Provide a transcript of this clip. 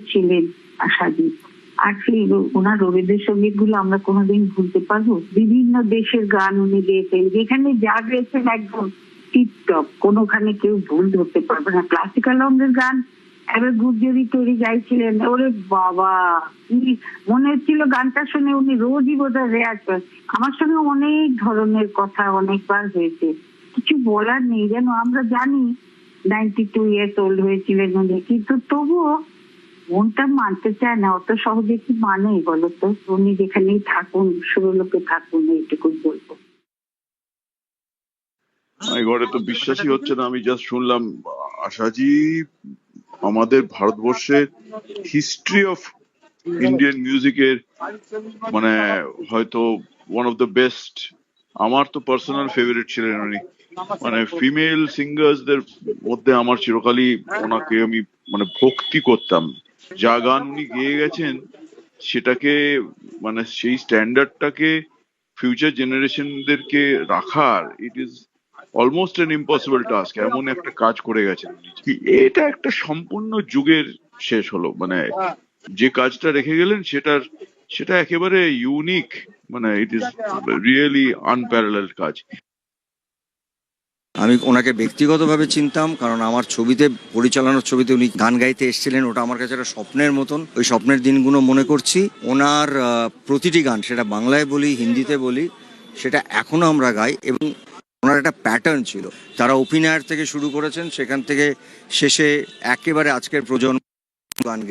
ছিলেন আশাজি। আর সেই ওনার রবীন্দ্রসঙ্গীত গুলো আমরা কোনোদিন ভুলতে পারবো? বিভিন্ন দেশের গান উনি গেয়েছেন, যেখানে যা গেয়েছেন একদম টিপটপ, কোনোখানে কেউ ভুল ধরতে পারবে না। ক্লাসিক্যাল রঙের গান এবার গুর্জরি তৈরি গাইছিলেন, ওরে বাবা, মনে হচ্ছিল গানটা শুনে উনি রোজই বোধহয় রেয়াজ করেন। আমার সঙ্গে অনেক ধরনের কথা অনেকবার হয়েছে, কিছু বলার নেই। যেন আমরা জানি 92 ইয়ার্স ওল্ড হয়েছিলেন উনি, কিন্তু তবুও মনটা মানতে চায় না। অত সহজে কি মানে বলতো? উনি যেখানেই থাকুন, সুরলোকে থাকুন, এইটুকু বলবো। ঘরে তো বিশ্বাসই হচ্ছে না, আমি জাস্ট শুনলাম। আশাজি আমাদের ভারতবর্ষের হিস্ট্রি অফ ইন্ডিয়ান মিউজিকের মানে হয়তো ওয়ান অফ দ্য বেস্ট। আমার তো পার্সোনাল ফেভারিট ছিলেন উনি। মানে ফিমেল সিঙ্গার্সদের মধ্যে আমার চিরকালই ওনাকে আমি মানে ভক্তি করতাম। যা গান উনি গেয়ে গেছেন সেটাকে মানে সেই স্ট্যান্ডার্ডটাকে ফিউচার জেনারেশনদেরকে রাখার, it is almost an impossible task. এমন একটা কাজ করে গেছেন উনি। এটা একটা সম্পূর্ণ যুগের শেষ হলো। মানে যে কাজটা রেখে গেলেন সেটা একেবারে ইউনিক। মানে ইট ইজ রিয়েলি আনপ্যারালালড কাজ। আমি ওনাকে ব্যক্তিগতভাবে চিনতাম, কারণ আমার ছবিতে, পরিচালনার ছবিতে উনি গান গাইতে এসেছিলেন। ওটা আমার কাছে একটা স্বপ্নের মতন। ওই স্বপ্নের দিনগুলো মনে করছি। ওনার প্রতিটি গান, সেটা বাংলায় বলি, হিন্দিতে বলি, সেটা এখনো আমরা গাই। এবং ওনার একটা প্যাটার্ন ছিল, তারা অভিনয়ের থেকে শুরু করেছেন, সেখান থেকে শেষে একেবারে আজকের প্রজন্ম গান গেয়ে